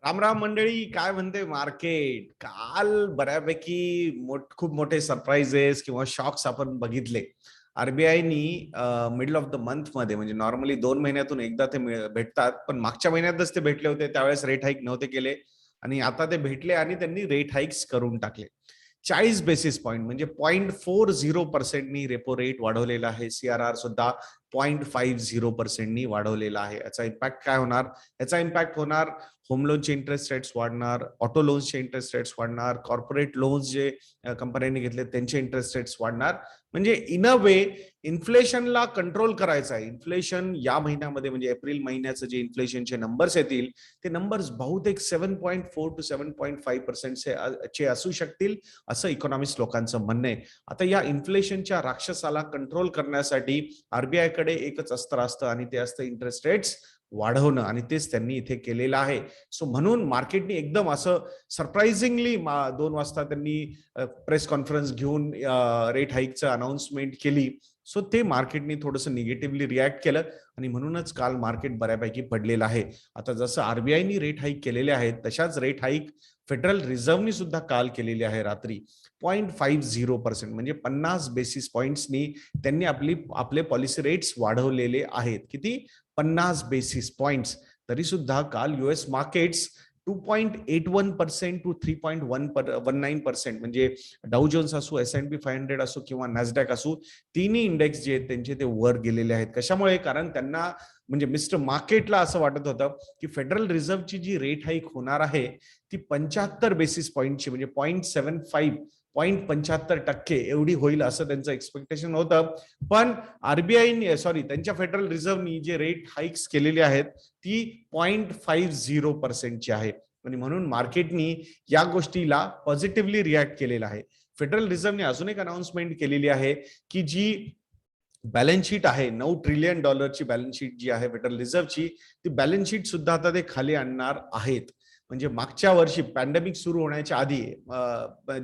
राम राम मंडळी, काय म्हणते मार्केट? काल बऱ्यापैकी खूप मोठे सरप्राइजेस किंवा शॉक्स आपण बघितले. आरबीआयनी मिडल ऑफ द मंथ मध्ये, म्हणजे नॉर्मली 2 महिन्यातून एकदा ते भेटतात, पण मागच्या महिन्यातच ते भेटले होते. त्यावेळेस रेट हाईक नव्हते केले आणि आता ते भेटले आणि त्यांनी रेट हाईक्स करून टाकले. 40 बेसिस पॉईंट म्हणजे 0.40%नी रेपो रेट वाढवलेला आहे. CRR सुद्धा 0.50%नी वाढवलेला आहे. याचा इम्पॅक्ट काय होणार? याचा इम्पॅक्ट होणार होम लोनचे इंटरेस्ट रेट्स वाढणार, ऑटो लोन्सचे इंटरेस्ट रेट्स वाढणार, कॉर्पोरेट लोन्स जे कंपन्यांनी घेतले त्यांचे इंटरेस्ट रेट्स वाढणार. म्हणजे इन अ वे इन्फ्लेशनला कंट्रोल करायचं आहे. इन्फ्लेशन या महिन्यामध्ये म्हणजे एप्रिल महिन्याचं जे इन्फ्लेशनचे नंबर्स येतील ते नंबर्स बहुतेक 7.4 to 7.5% असू शकतील, असं इकॉनॉमिस्ट लोकांचं म्हणणं आहे. आता या इन्फ्लेशनच्या राक्षसाला कंट्रोल करण्यासाठी आरबीआयकडे एकच अस्त्र असतं आणि ते असतं इंटरेस्ट रेट्स वाढवणं, आणि तेच त्यांनी इथे केलेलं आहे. सो म्हणून मार्केटनी एकदम असं सरप्राइझिंगली 2 वाजता त्यांनी प्रेस कॉन्फरन्स घेऊन रेट हाईकचं अनाउन्समेंट केली. सो ते मार्केटनी थोडंसं निगेटिव्हली रिॲक्ट केलं आणि म्हणूनच काल मार्केट बऱ्यापैकी पडलेलं आहे. आता जसं आरबीआयनी रेट हाईक केलेले आहेत तशाच रेट हाईक फेडरल रिझर्व्हनी सुद्धा काल केलेली आहे रात्री. 0.50% म्हणजे 50 बेसिस पॉइंट्सनी त्यांनी आपले पॉलिसी रेट्स वाढवलेले आहेत. किती? 50 बेसिस पॉइंट्स. तरी सुद्धा काल युएस मार्केट्स 2.81% टू 3.19%, म्हणजे डाऊ जोन्स असो, S&P 500 असो किंवा नॅसडॅक असो, तिन्ही इंडेक्स जे आहेत त्यांचे ते वर गेलेले आहेत. कशामुळे? कारण त्यांना म्हणजे मिस्टर मार्केटला असं वाटत होतं की फेडरल रिझर्व्हची जी रेट हाईक होणार आहे ती 75 बेसिस पॉइंटची, म्हणजे 0.75 एवढी होईल असं त्यांचं एक्सपेक्टेशन होतं. पण आरबीआय त्यांच्या फेडरल रिझर्व्हनी जे रेट हाईक्स केलेली आहेत ती 0.50%ची आहे आणि म्हणून मार्केटनी या गोष्टीला पॉझिटिव्हली रिॲक्ट केलेला आहे. फेडरल रिझर्व्हने अजून एक अनाउन्समेंट केलेली आहे की जी बॅलन्स शीट आहे, $9 ट्रिलियन बॅलन्स शीट जी आहे फेडरल रिझर्व्हची, ती बॅलन्स शीट सुद्धा आता ते खाली आणणार आहेत. म्हणजे मागच्या वर्षी पॅन्डेमिक सुरू होण्याच्या आधी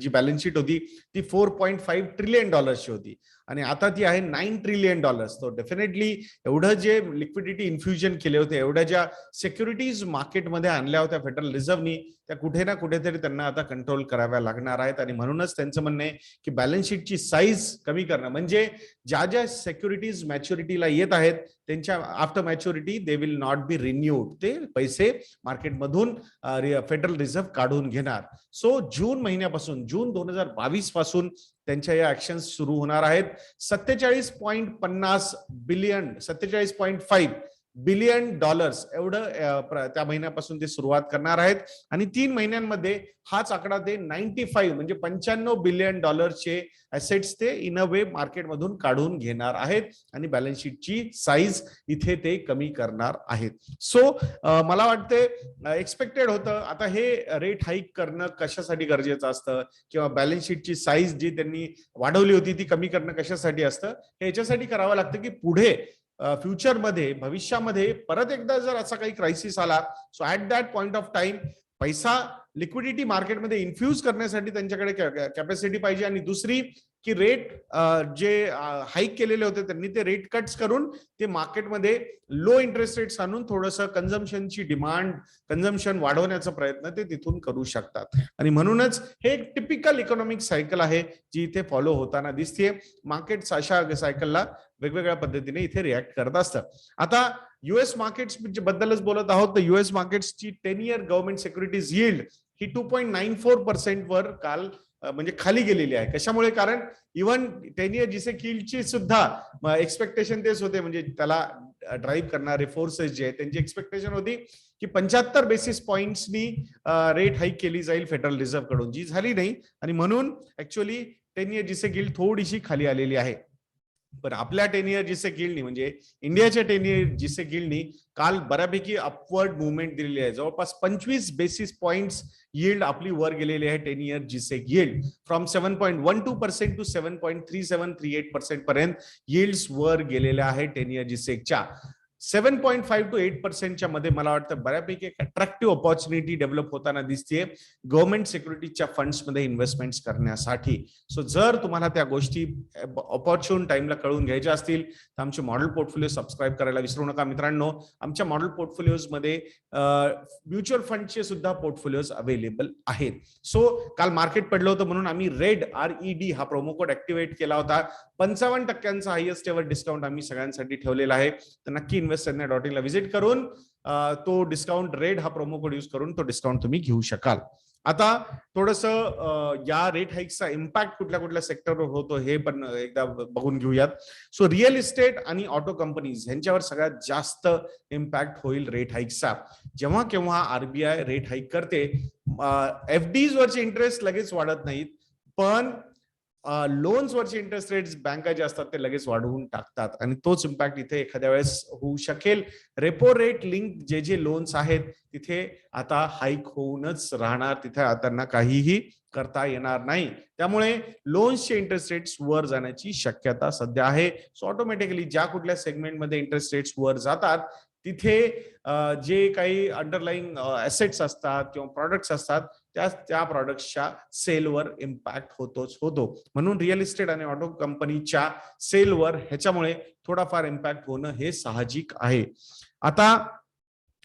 जी बॅलन्स शीट होती ती $4.5 ट्रिलियन होती आणि आता ती आहे $9 ट्रिलियन. तो डेफिनेटली एवढं जे लिक्विडिटी इन्फ्युजन केले होते, एवढ्या ज्या सिक्युरिटीज मार्केटमध्ये आणल्या होत्या फेडरल रिझर्व्हनी, त्या कुठे ना कुठेतरी त्यांना आता कंट्रोल कराव्या लागणार आहेत. आणि म्हणूनच त्यांचं म्हणणं आहे की बॅलन्स शीटची साईज कमी करणं, म्हणजे ज्या ज्या सिक्युरिटीज मॅच्युरिटीला येत आहेत त्यांच्या after maturity they will not be renewed, ते पैसे मार्केटमधून फेडरल रिझर्व्ह काढून घेणार. सो जून महिन्यापासून, जून 2022 पासून त्यांच्या या ऍक्शन सुरू होणार आहेत. 47.5 बिलियन एवढं त्या महिन्यापासून ते सुरुवात करणार आहेत आणि 3 महिन्यांमध्ये हाच आकडा ते 95 म्हणजे $95 बिलियन ऍसेट्स ते इन अ वे मार्केटमधून काढून घेणार आहेत आणि बॅलन्स शीटची साईज इथे ते कमी करणार आहेत. सो मला वाटते एक्सपेक्टेड होतं. आता हे रेट हाईक करणं कशासाठी गरजेचं असतं किंवा बॅलन्स शीटची साईज जी त्यांनी वाढवली होती ती कमी करणं कशासाठी असतं? हे याच्यासाठी करावं लागतं की पुढे फ्युचरमध्ये, भविष्यामध्ये परत एकदा जर असा काही क्रायसिस आला, so at that point of time पैसा लिक्विडिटी मार्केटमध्ये इन्फ्यूज करण्यासाठी त्यांच्याकडे कॅपॅसिटी पाहिजे. आणि दुसरी की रेट जे हाईक केलेले होते त्यांनी ते रेट कट्स करून ते मार्केटमध्ये लो इंटरेस्ट रेट्स आणून थोडंसं कन्झम्पशनची डिमांड, कन्झम्पशन वाढवण्याचा प्रयत्न ते तिथून करू शकतात. आणि म्हणूनच हे एक टिपिकल इकॉनॉमिक सायकल आहे जी इथे फॉलो होताना दिसते. मार्केट अशा सायकलला वेगवेगळ्या पद्धतीने इथे रिॲक्ट करत असतं. आता युएस मार्केट्स बद्दलच बोलत आहोत तर युएस मार्केट्सची 10 इयर गव्हर्नमेंट सिक्युरिटीज यील्ड ही 2.94% वर काल म्हणजे खाली गेलेली आहे. कशामुळे? कारण इव्हन 10 इयर जिसेक यील्डची सुद्धा एक्सपेक्टेशन तेच होते, म्हणजे त्याला ड्राईव्ह करणारे फोर्सेस जे आहेत त्यांची एक्सपेक्टेशन होती की 75 बेसिस पॉइंट्सनी रेट हाईक केली जाईल फेडरल रिझर्व्ह कडून, जी झाली नाही आणि म्हणून ऍक्च्युअली 10 इयर जिसेक यील्ड थोडीशी खाली आलेली आहे. पण आपल्या 10 इयर जिसेक यील्डनी, म्हणजे इंडियाच्या 10 इयर जिसेक यील्डनी काल बऱ्यापैकी अपवर्ड मुवमेंट दिलेली आहे. जवळपास 25 बेसिस पॉइंट्स यील्ड आपली वर गेलेली आहे. 10 इयर जिसेक यील्ड फ्रॉम 7.12% टू 7.3738% पर्यंत यील्ड्स वर गेलेल्या आहे 10 इयर जिसेकच्या. 7.5 to 8% मध्ये मला वाटतं बऱ्यापैकी एक अट्रॅक्टिव्ह ऑपॉर्च्युनिटी डेव्हलप होताना दिसतेय गव्हर्नमेंट सिक्युरिटीच्या फंड्समध्ये इन्व्हेस्टमेंट्स करण्यासाठी. सो जर तुम्हाला त्या गोष्टी ऑपॉर्च्युन टाइमला कळून घ्यायच्या असतील तर आमचे मॉडेल पोर्टफोलिओ सबस्क्राईब करायला विसरू नका मित्रांनो. आमच्या मॉडेल पोर्टफोलिओज मध्ये म्युच्युअल फंडचे सुद्धा पोर्टफोलिओज अवेलेबल आहेत. सो काल मार्केट पडलं होतं म्हणून आम्ही RED हा प्रोमो कोड ऍक्टिव्हेट केला होता. 55% हायएस्ट एव्हर डिस्काउंट आम्ही सगळ्यांसाठी ठेवलेला आहे. तर नक्की investornet.in ला व्हिजिट करून तो डिस्काउंट रेड हा प्रोमो कोड यूज करून तो डिस्काउंट तुम्ही घेऊ शकाल. आता थोडंसं या रेट हाईकचा इम्पॅक्ट कुठल्या कुठल्या सेक्टरवर होतो हे पण एकदा बघून घेऊयात. सो रिअल इस्टेट आणि ऑटो कंपनीज यांच्यावर सगळ्यात जास्त इम्पॅक्ट होईल रेट हाईकचा. जेव्हा केव्हा आरबीआय रेट हाईक करते, FDs वरचे इंटरेस्ट लगेच वाढत नाहीत, पण लोन्स वरचे इंटरेस्ट रेट्स बँका जे असतात ते लगेच वाढवून टाकतात आणि तोच इम्पॅक्ट इथे एखाद्या वेळेस होऊ शकेल. रेपो रेट लिंक जे लोन्स आहेत तिथे आता हाईक होऊनच राहणार, तिथे त्यांना काहीही करता येणार नाही. त्यामुळे लोन्सचे इंटरेस्ट रेट्स वर जाण्याची शक्यता सध्या आहे. सो ऑटोमॅटिकली ज्या कुठल्या सेगमेंटमध्ये इंटरेस्ट रेट्स वर जातात तिथे जे काही अंडरलाईंग ऍसेट्स असतात किंवा प्रॉडक्ट्स असतात त्या प्रॉडक्ट्सच्या सेलवर इम्पॅक्ट होतो. म्हणून रिअल इस्टेट आणि ऑटो कंपनीच्या सेलवर ह्याच्यामुळे थोडाफार इम्पॅक्ट होणं हे साहजिक आहे. आता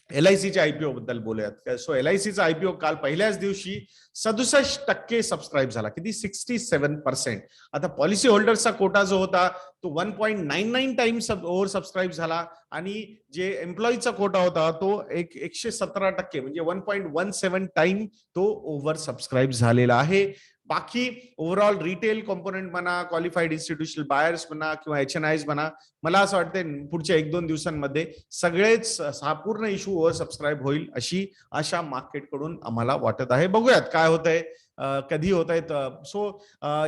LICच्या IPO बद्दल बोलूयात. सो LICचा IPO काल पहिल्याच दिवशी 67% सबस्क्राईब झाला. किती? 67%. आता पॉलिसी होल्डर्सचा कोटा जो होता तो 1.99 टाइम्स ओव्हर सबस्क्राईब झाला आणि जे एम्प्लॉईचा कोटा होता तो 117% म्हणजे 1.17 टाइम तो ओव्हर सबस्क्राईब झालेला आहे. बाकी ओव्हरऑल रिटेल कॉम्पोनंट म्हणा, क्वालिफाईड इन्स्टिट्यूशनल बायर्स म्हणा किंवा HNIs म्हणा, मला असं वाटतं पुढच्या 1-2 दिवसांमध्ये सगळेच हा पूर्ण इश्यू ओव्हर सबस्क्राईब होईल अशी आशा मार्केटकडून आम्हाला वाटत आहे. बघूयात काय होतंय, कधी होत आहेत. सो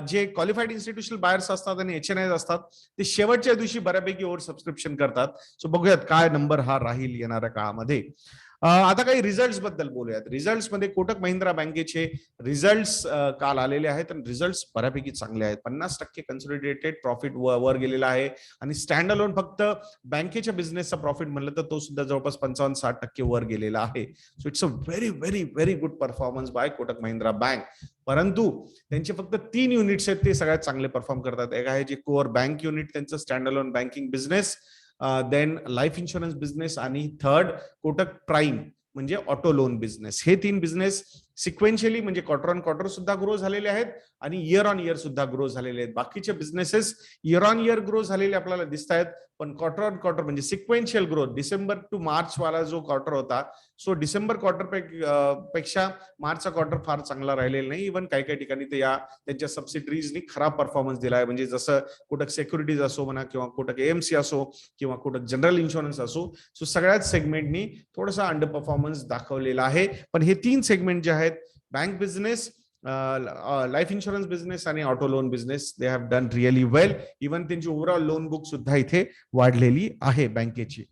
जे क्वालिफाईड इन्स्टिट्यूशनल बायर्स असतात आणि HNIs असतात ते शेवटच्या दिवशी बऱ्यापैकी ओव्हर सबस्क्रिप्शन करतात. सो बघूयात काय नंबर हा राहील येणाऱ्या काळामध्ये. आता काही रिझल्ट्स बद्दल बोलूयात. रिझल्ट्स मध्ये कोटक महिंद्रा बँकेचे रिझल्ट्स काल आलेले आहेत आणि रिझल्ट्स बऱ्यापैकी चांगले आहेत. 50% कन्सोलिडेटेड प्रॉफिट वर गेलेला आहे आणि स्टँड अलोन फक्त बँकेच्या बिझनेसचा प्रॉफिट म्हणलं तर तो सुद्धा जवळपास 55-60% वर गेलेला आहे. So it's a very very very good performance by Kotak Mahindra bank. परंतु त्यांचे फक्त 3 युनिट्स आहेत ते सगळ्यात चांगले परफॉर्म करतात. एक आहे जे कोअर बँक युनिट, त्यांचं stand alone banking business, then life insurance business आणि थर्ड कोटक प्राईम म्हणजे ऑटो लोन बिझनेस. हे 3 बिझनेस सिक्वेन्शियली म्हणजे क्वार्टर ऑन क्वार्टर सुद्धा ग्रो झालेले आहेत आणि इयर ऑन इयर सुद्धा ग्रो झालेले आहेत. बाकीचे businesses year on year grow झालेले आपल्याला दिसत आहेत, पण क्वार्टर ऑन क्वार्टर म्हणजे sequential growth December to March वाला जो क्वार्टर होता, सो डिसेंबर क्वार्टर पेक्षा मार्चचा क्वार्टर फार चांगला राहिलेला नाही. इव्हन काही काही ठिकाणी ते त्यांच्या सबसिडरीजनी खराब परफॉर्मन्स दिला आहे. म्हणजे जसं कोटक सिक्युरिटीज असो म्हणा किंवा कोटक AMC असो किंवा कोटक जनरल इन्शुरन्स असो, सो सगळ्याच सेगमेंटनी थोडासा अंडर परफॉर्मन्स दाखवलेला आहे. पण हे 3 सेगमेंट जे आहेत, bank business, life insurance business आणि auto loan business, they have done really well. Even त्यांची ओव्हरऑल लोन बुक सुद्धा इथे वाढलेली आहे बँकेची.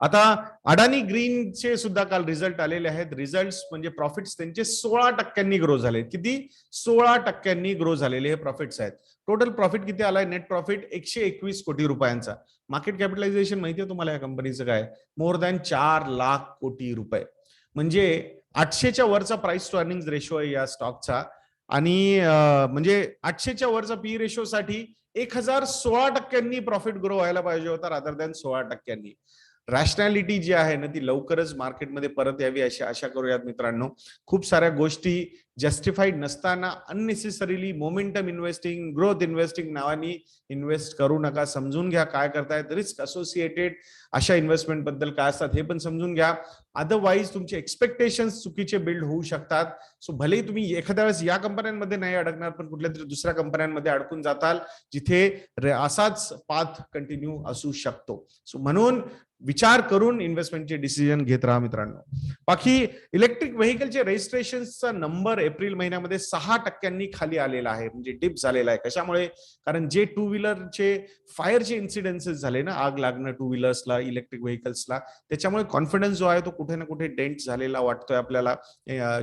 आता अडानी ग्रीनचे सुद्धा काल रिझल्ट आलेले आहेत. रिझल्ट म्हणजे प्रॉफिट्स त्यांचे 16% ग्रो झाले. किती? 16% ग्रो झालेले हे प्रॉफिट्स आहेत. टोटल प्रॉफिट किती आलाय? नेट प्रॉफिट 121 कोटी रुपयांचा. मार्केट कॅपिटलायझेशन माहितीये तुम्हाला या कंपनीचं काय? मोर दॅन 4 लाख कोटी रुपये. म्हणजे 800च्या वरचा प्राइस टू अर्निंग रेशो आहे या स्टॉकचा आणि म्हणजे 800च्या वरचा पी रेशो साठी 1016% प्रॉफिट ग्रो व्हायला पाहिजे होता रादर दॅन 16%. रॅशनॅलिटी जी आहे ना ती लवकरच मार्केटमध्ये परत यावी अशी आशा करूयात मित्रांनो. खूप साऱ्या गोष्टी जस्टिफाईड नसताना unnecessarily momentum investing, growth investing नावानी इन्व्हेस्ट करू नका. समजून घ्या काय करतायत, रिस्क असोसिएटेड अशा इन्व्हेस्टमेंट बद्दल काय असतात हे पण समजून घ्या. अदरवाईज तुमचे एक्सपेक्टेशन्स चुकीचे बिल्ड होऊ शकतात. सो भलेही तुम्ही एखाद्या वेळेस या कंपन्यांमध्ये नाही अडकणार, पण कुठल्या तरी दुसऱ्या कंपन्यांमध्ये अडकून जाताल जिथे असाच पाथ कंटिन्यू असू शकतो. सो म्हणून विचार करून इन्व्हेस्टमेंटचे डिसिजन घेत राहा मित्रांनो. बाकी इलेक्ट्रिक व्हेकलचे रजिस्ट्रेशनचा नंबर एप्रिल महिन्यामध्ये 6% खाली आलेला आहे, म्हणजे डिप झालेला आहे. कशामुळे? कारण जे 2 व्हीलरचे फायरचे इन्सिडेन्सेस झाले ना, आग लागणं 2 व्हीलर्सला, इलेक्ट्रिक व्हेकल्सला, त्याच्यामुळे कॉन्फिडन्स जो आहे तो कुठे ना कुठे डेंट झालेला वाटतोय आपल्याला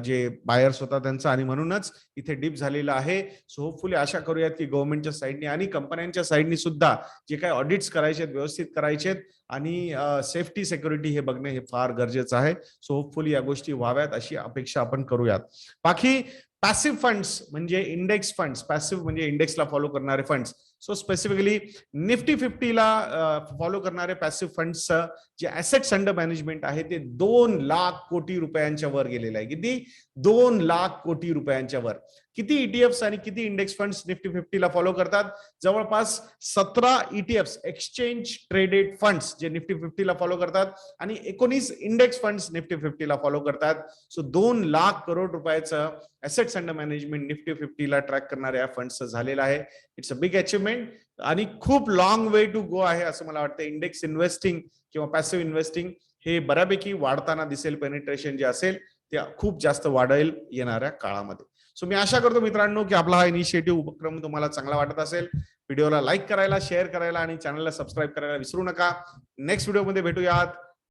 जे बायर्स होता त्यांचा, आणि म्हणूनच इथे डिप झालेला आहे. सो होपफुली आशा करूयात की गव्हर्नमेंटच्या साईडने आणि कंपन्यांच्या साईडने सुद्धा जे काही ऑडिट्स करायचे व्यवस्थित करायचे आणि सेफ्टी सिक्युरिटी हे बघणे हे फार गरजेचं आहे. सो होपफुली या गोष्टी व्हाव्यात अशी अपेक्षा आपण करूयात. बाकी पॅसिव्ह फंड्स म्हणजे इंडेक्स फंड्स, पॅसिव्ह म्हणजे इंडेक्सला फॉलो करणारे फंड्स. सो स्पेसिफिकली निफ्टी 50ला फॉलो करणारे पॅसिव्ह फंड्सचं जे ऍसेट्स अंडर मॅनेजमेंट आहे ते 2,00,000 कोटी रुपयांच्या वर गेलेलं आहे. किती? 2,00,000 कोटी रुपयांच्या वर. किती ईटीएफ्स आणि किती इंडेक्स फंड्स निफ्टी 50ला फॉलो करतात? जवळपास 17 ईटीएफ्स एक्सचेंज ट्रेडेड फंड्स जे निफ्टी 50ला फॉलो करतात आणि 19 इंडेक्स फंड्स निफ्टी 50ला फॉलो करतात. सो 2,00,000 करोड रुपयाचं ऍसेट्स अंडर मॅनेजमेंट निफ्टी 50ला ट्रॅक करणाऱ्या फंड्सचं झालेलं आहे. इट्स अ बिग अचिव्हमेंट आणि खूप लॉंग वे टू गो आहे असं मला वाटतं. इंडेक्स इन्व्हेस्टिंग किंवा पॅसिव्ह इन्व्हेस्टिंग हे बऱ्यापैकी वाढताना दिसेल. पेनिट्रेशन जे असेल ते खूप जास्त वाढेल येणाऱ्या काळामध्ये. सो मी आशा करतो मित्रांनो की आपला हा इनिशिएटिव्ह उपक्रम तुम्हाला चांगला वाटत असेल. व्हिडिओला लाईक करायला, शेअर करायला आणि चॅनलला सबस्क्राईब करायला विसरू नका. नेक्स्ट व्हिडिओमध्ये भेटूयात.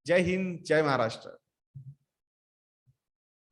जय हिंद, जय महाराष्ट्र.